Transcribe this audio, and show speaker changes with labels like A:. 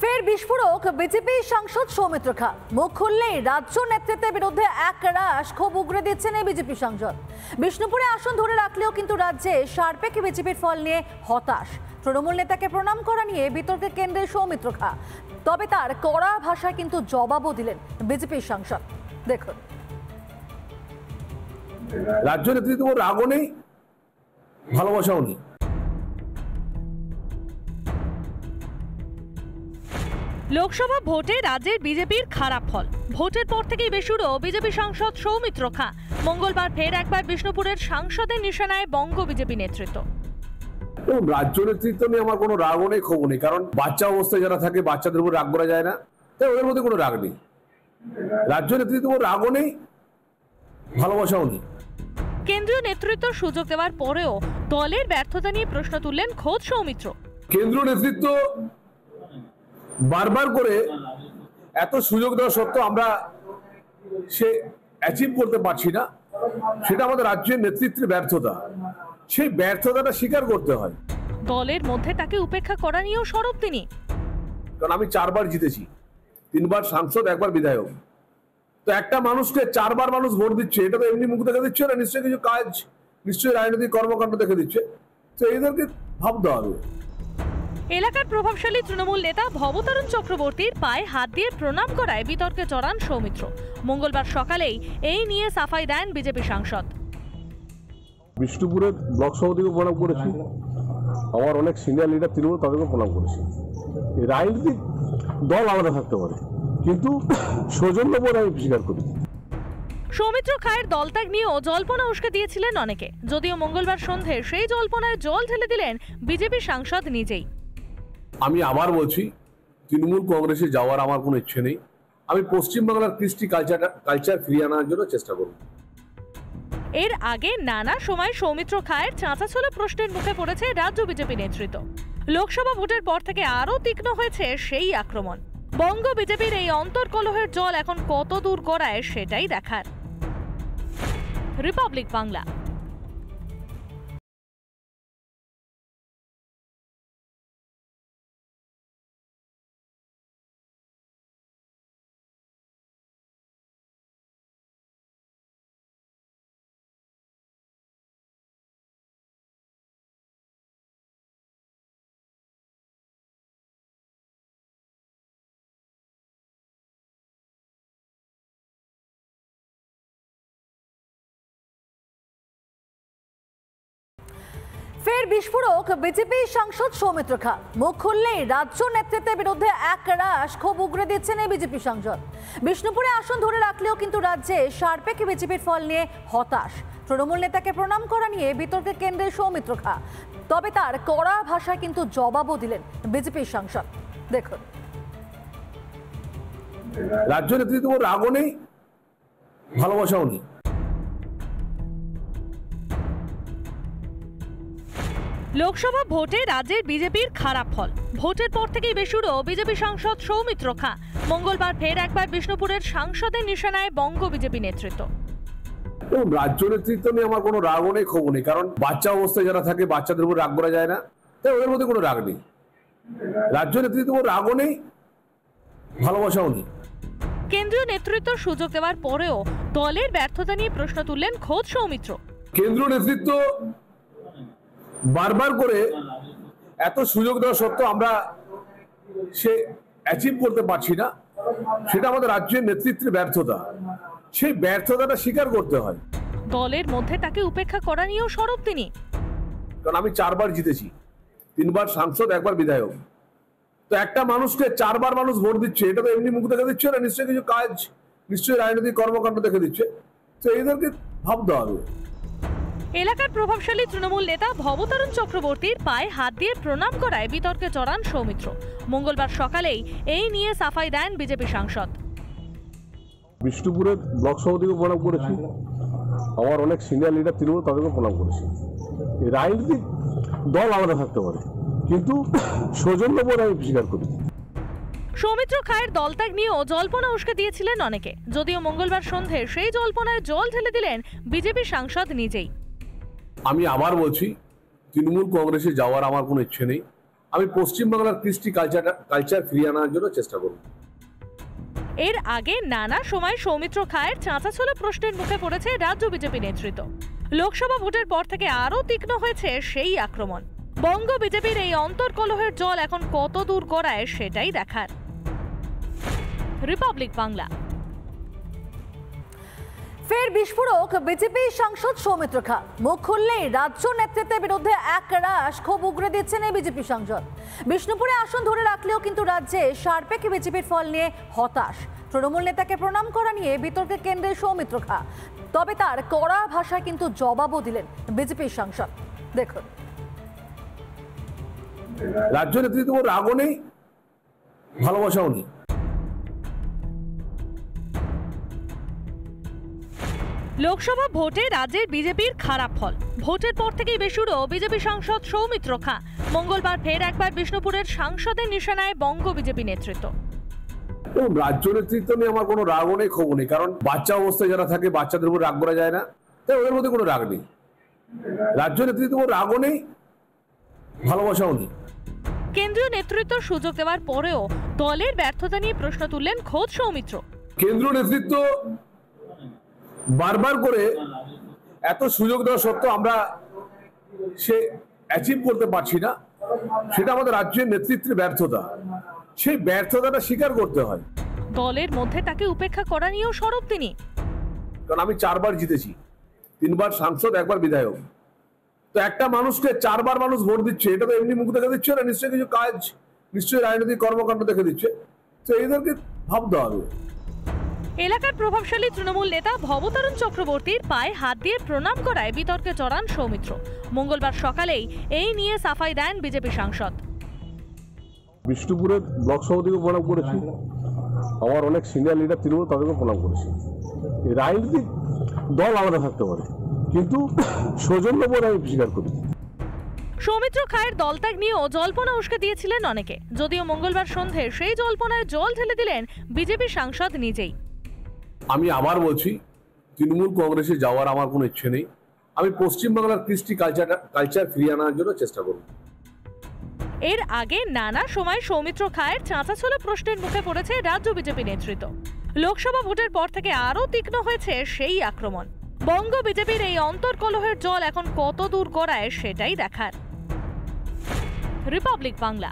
A: ফের বিস্ফোরক বিজেপি সাংসদ সৌমিত্র খা। মুখ খুললেই রাজ্য নেতৃত্বের বিরুদ্ধে একরাশ ক্ষোভ উগরে দিচ্ছেন এই বিজেপি সাংসদ। বিষ্ণুপুরে আসন ধরে রাখলেও কিন্তু রাজ্যে সারপেক বিজেপির ফল নিয়ে হতাশ। তৃণমূল নেতাকে প্রণাম করা নিয়ে বিতর্কে কেন্দ্রে সৌমিত্র খা। তবে তার কড়া ভাষায় কিন্তু জবাবও দিলেন বিজেপির সাংসদ। দেখুন,
B: রাজ্য নেতৃত্ব রাগও নেই, ভালোবাসাও নেই।
C: লোকসভা ভোটে রাজ্যের বিজেপির খারাপ ফল। ভোটের পর থেকেই বেসুরো বিজেপি সাংসদ সৌমিত্র খা। মঙ্গলবার ফের একবার বিষ্ণুপুরের সাংসদের নিশানায় বঙ্গ বিজেপি নেতৃত্ব।
B: রাজ্য নেতৃত্ব নিয়ে আমার কোনো রাগও নেই, ক্ষোভ নেই, কারণ বাচ্চা অবস্থায় যারা থাকে বাচ্চাদের উপর রাগ করা যায় না, তাই ওদের মধ্যে কোনো রাগ নেই। রাজ্য নেতৃত্ব রাগও নেই, ভালোবাসাও নেই।
C: কেন্দ্রীয় নেতৃত্ব সুযোগ দেওয়ার পরেও দলের ব্যর্থতা নিয়ে প্রশ্ন তুললেন খোদ সৌমিত্র।
B: কেন্দ্রীয় নেতৃত্ব বারবার করে এত সুযোগ দেওয়া সত্ত্বেও আমরা সে অ্যাচিভ করতে পারছি না, সেটা আমাদের রাজ্যের নেতৃত্বের ব্যর্থতা। সেই ব্যর্থতাটা স্বীকার করতে হয়।
C: দলের মধ্যে তাকে উপেক্ষা করা নিয়েও সরব তিনি।
B: কারণ আমি 4 বার জিতেছি, 3 বার সাংসদ, 1 বার বিধায়ক। তো একটা মানুষকে 4 বার মানুষ ভোট দিচ্ছে, এটা তো এমনি মুখ দেখে দিচ্ছে না, নিশ্চয়ই কিছু কাজ, নিশ্চয়ই রাজনৈতিক কর্মকাণ্ড দেখে দিচ্ছে। তো এদেরকে ভাবতে হবে।
C: এলাকার প্রভাবশালী তৃণমূল নেতা ভবতারণ চক্রবর্তীর পায়ে হাত দিয়ে প্রণাম করায় বিতর্কে জড়ান সৌমিত্র। মঙ্গলবার সকালেই এই নিয়ে সাফাই দেন বিজেপি সাংসদ।
B: বিষ্ণুপুরের ব্লক সভাপতিকে প্রণাম করেছি, আমার অনেক সিনিয়র লিডার তৃণমূল, তাদেরকে প্রণাম করেছি। রাজনৈতিক দল আলাদা থাকতে পারে, কিন্তু সৌজন্যবোধ আমি স্বীকার করি।
C: সৌমিত্র খায়ের দলত্যাগ নিয়েও জল্পনা উস্কে দিয়েছিলেন অনেকে, যদিও মঙ্গলবার সন্ধে সেই জল্পনায় জল ঢেলে দিলেন বিজেপি সাংসদ নিজেই।
B: আমি আবার বলছি, তৃণমূল কংগ্রেসে যাওয়ার আমার কোনো ইচ্ছে নেই। আমি পশ্চিমবাংলার কৃষ্টি কালচার ফিরিয়ে আনার জন্য চেষ্টা করব।
C: এর আগে নানা সময় সৌমিত্র খায়ের চাঁচাছোলা প্রশ্নের মুখে পড়েছে রাজ্য বিজেপি নেতৃত্ব। লোকসভা ভোটের পর থেকে আরও তীক্ষ্ণ হয়েছে সেই আক্রমণ। বঙ্গ বিজেপির এই অন্তর্কলহের জল এখন কত দূর গড়ায় সেটাই দেখার। রিপাবলিক বাংলা।
A: ফের বিস্ফোরক বিজেপি সাংসদ সৌমিত্র খা। মুখ খুললেই রাজ্য নেতৃত্বের বিরুদ্ধে একরাশ ক্ষোভ উগরে দিচ্ছেন এই বিজেপি সাংসদ। বিষ্ণুপুরে আসন ধরে রাখলেও কিন্তু রাজ্যে সারপেক বিজেপির ফল নিয়ে হতাশ। তৃণমূল নেতাকে প্রণাম করা নিয়ে বিতর্কে কেন্দ্রে সৌমিত্র খা। তবে তার কড়া ভাষায় কিন্তু জবাবও দিলেন বিজেপির সাংসদ। দেখুন,
B: রাজ্য নেতৃত্ব রাগও নেই, ভালোবাসাও নেই।
C: লোকসভা ভোটে রাজ্যের বিজেপির খারাপ ফল। ভোটের পর থেকেই বেসুরো বিজেপি সাংসদ সৌমিত্র খা। মঙ্গলবার ফের একবার বিষ্ণুপুরের সাংসদের নিশানায় বঙ্গ বিজেপি নেতৃত্ব।
B: রাজ্য নেতৃত্ব নিয়ে আমার কোনো রাগও নেই, ক্ষোভ নেই, কারণ বাচ্চা অবস্থায় যারা থাকে বাচ্চাদের উপর রাগ করা যায় না, তাই ওদের মধ্যে কোনো রাগ নেই। রাজ্য নেতৃত্ব রাগও নেই, ভালোবাসাও নেই।
C: কেন্দ্রীয় নেতৃত্ব সুযোগ দেওয়ার পরেও দলের ব্যর্থতা নিয়ে প্রশ্ন তুললেন খোদ সৌমিত্র।
B: কেন্দ্রীয় নেতৃত্ব বারবার করে এত সুযোগ দেওয়া সত্ত্বেও আমরা সে অ্যাচিভ করতে পারছি না, সেটা আমাদের রাজ্যের নেতৃত্বের ব্যর্থতা। সেই ব্যর্থতাটা স্বীকার করতে হয়।
C: দলের মধ্যে তাকে উপেক্ষা করা নিয়েও সরব তিনি।
B: কারণ আমি 4 বার জিতেছি, 3 বার সাংসদ, 1 বার বিধায়ক। তো একটা মানুষকে 4 বার মানুষ ভোট দিচ্ছে, এটা তো এমনি মুখ দেখে দিচ্ছে না, নিশ্চয়ই কিছু কাজ, নিশ্চয়ই রাজনৈতিক কর্মকাণ্ড দেখে দিচ্ছে। তো এদেরকে ভাবতে হবে।
C: এলাকার প্রভাবশালী তৃণমূল নেতা ভবতারণ চক্রবর্তীর পায়ে হাত দিয়ে প্রণাম করায় বিতর্কে জড়ান সৌমিত্র। মঙ্গলবার সকালেই এই নিয়ে সাফাই দেন বিজেপি সাংসদ।
B: বিষ্ণুপুরের ব্লক সভাপতিকে প্রণাম করেছি, আমার অনেক সিনিয়র লিডার তৃণমূল, তাদেরকে প্রণাম করেছি। রাজনৈতিক দল আলাদা থাকতে পারে, কিন্তু সৌজন্যবোধ আমি স্বীকার করি।
C: সৌমিত্র খায়ের দলত্যাগ নিয়েও জল্পনা উস্কে দিয়েছিলেন অনেকে, যদিও মঙ্গলবার সন্ধে সেই জল্পনায় জল ঢেলে দিলেন বিজেপি সাংসদ নিজেই।
B: আমি আবার বলছি, তৃণমূল কংগ্রেসে যাওয়ার আমার কোনো ইচ্ছে নেই। আমি পশ্চিমবাংলার কৃষ্টি কালচার ফিরিয়ে আনার জন্য চেষ্টা করব।
C: এর আগে নানা সময় সৌমিত্র খায়ের চাঁচাছোলা প্রশ্নের মুখে পড়েছে রাজ্য বিজেপি নেতৃত্ব। লোকসভা ভোটের পর থেকে আরও তীক্ষ্ণ হয়েছে সেই আক্রমণ। বঙ্গ বিজেপির এই অন্তর্কলহের জল এখন কত দূর গড়ায় সেটাই দেখার। রিপাবলিক বাংলা।
A: ফের বিস্ফোরক বিজেপি সাংসদ সৌমিত্র খা। মুখ খুললেই রাজ্য নেতৃত্বের বিরুদ্ধে এক রাশ ক্ষোভ উগরে দিচ্ছেন এই বিজেপি সাংসদ। বিষ্ণুপুরে আসন ধরে রাখলেও কিন্তু রাজ্যে সার্পেক বিজেপির ফল নিয়ে হতাশ। তৃণমূল নেতাকে প্রণাম করা নিয়ে বিতর্কে কেন্দ্রে সৌমিত্র খা। তবে তার কড়া ভাষায় কিন্তু জবাবও দিলেন বিজেপির সাংসদ। দেখুন,
B: রাজ্য নেতৃত্ব রাগও নেই, ভালোবাসাও নেই।
C: লোকসভা ভোটে রাজ্যের বিজেপির খারাপ ফল। ভোটের পর থেকেই বেসুরো বিজেপি সাংসদ সৌমিত্র খা। মঙ্গলবার ফের একবার বিষ্ণুপুরের সাংসদের নিশানায় বঙ্গ বিজেপি নেতৃত্ব।
B: রাজ্য নেতৃত্ব নিয়ে আমার কোনো রাগও নেই, ক্ষোভ নেই, কারণ বাচ্চা অবস্থায় যারা থাকে বাচ্চাদের উপর রাগ করা যায় না, তাই ওদের মধ্যে কোনো রাগ নেই। রাজ্য নেতৃত্ব রাগও নেই, ভালোবাসাও নেই।
C: কেন্দ্রীয় নেতৃত্ব সুযোগ দেওয়ার পরেও দলের ব্যর্থতা নিয়ে প্রশ্ন তুললেন খোদ সৌমিত্র।
B: কেন্দ্রীয় নেতৃত্ব বারবার করে এত সুযোগ দেওয়া সত্ত্বেও আমরা সে অ্যাচিভ করতে পারছি না, সেটা আমাদের রাজ্যের নেতৃত্বের ব্যর্থতা। সেই ব্যর্থতাটা স্বীকার করতে হয়।
C: দলের মধ্যে তাকে উপেক্ষা করা নিয়েও সরব তিনি।
B: কারণ আমি 4 বার জিতেছি, 3 বার সাংসদ, 1 বার বিধায়ক। তো একটা মানুষকে 4 বার মানুষ ভোট দিচ্ছে, এটা তো এমনি মুখ দেখে দিচ্ছে না, নিশ্চয়ই কিছু কাজ, নিশ্চয়ই রাজনৈতিক কর্মকাণ্ড দেখে দিচ্ছে। তো এদেরকে ভাবতে হবে।
C: এলাকার প্রভাবশালী তৃণমূল নেতা ভবতারণ চক্রবর্তীর পায়ে হাত দিয়ে প্রণাম করায় বিতর্কে জড়ান সৌমিত্র। মঙ্গলবার সকালেই এই নিয়ে সাফাই দেন বিজেপি সাংসদ।
D: বিষ্ণুপুরের ব্লক সভাপতিকে প্রণাম করেছি, আমার অনেক সিনিয়র লিডার তৃণমূল তাদেরকে প্রণাম করেছি। রাজনৈতিক দল আলাদা থাকতে পারে, কিন্তু সৌজন্যবোধ আমি স্বীকার করি।
C: সৌমিত্র খায়ের দলত্যাগ নিয়েও জল্পনা উস্কে দিয়েছিলেন অনেকে, যদিও মঙ্গলবার সন্ধে সেই জল্পনায় জল ঢেলে দিলেন বিজেপি সাংসদ নিজেই।
B: আমি আবার বলছি, তৃণমূল কংগ্রেসে যাওয়ার আমার কোনো ইচ্ছে নেই। আমি পশ্চিমবাংলার কৃষ্টি কালচার ফিরিয়ে আনার জন্য চেষ্টা করব।
C: এর আগে নানা সময় সৌমিত্র খায়ের চাঁচাছোলা প্রশ্নের মুখে পড়েছে রাজ্য বিজেপি নেতৃত্ব। লোকসভা ভোটের পর থেকে আরও তীক্ষ্ণ হয়েছে সেই আক্রমণ। বঙ্গ বিজেপির এই অন্তর্কলহের জল এখন কত দূর গড়ায় সেটাই দেখার। রিপাবলিক বাংলা।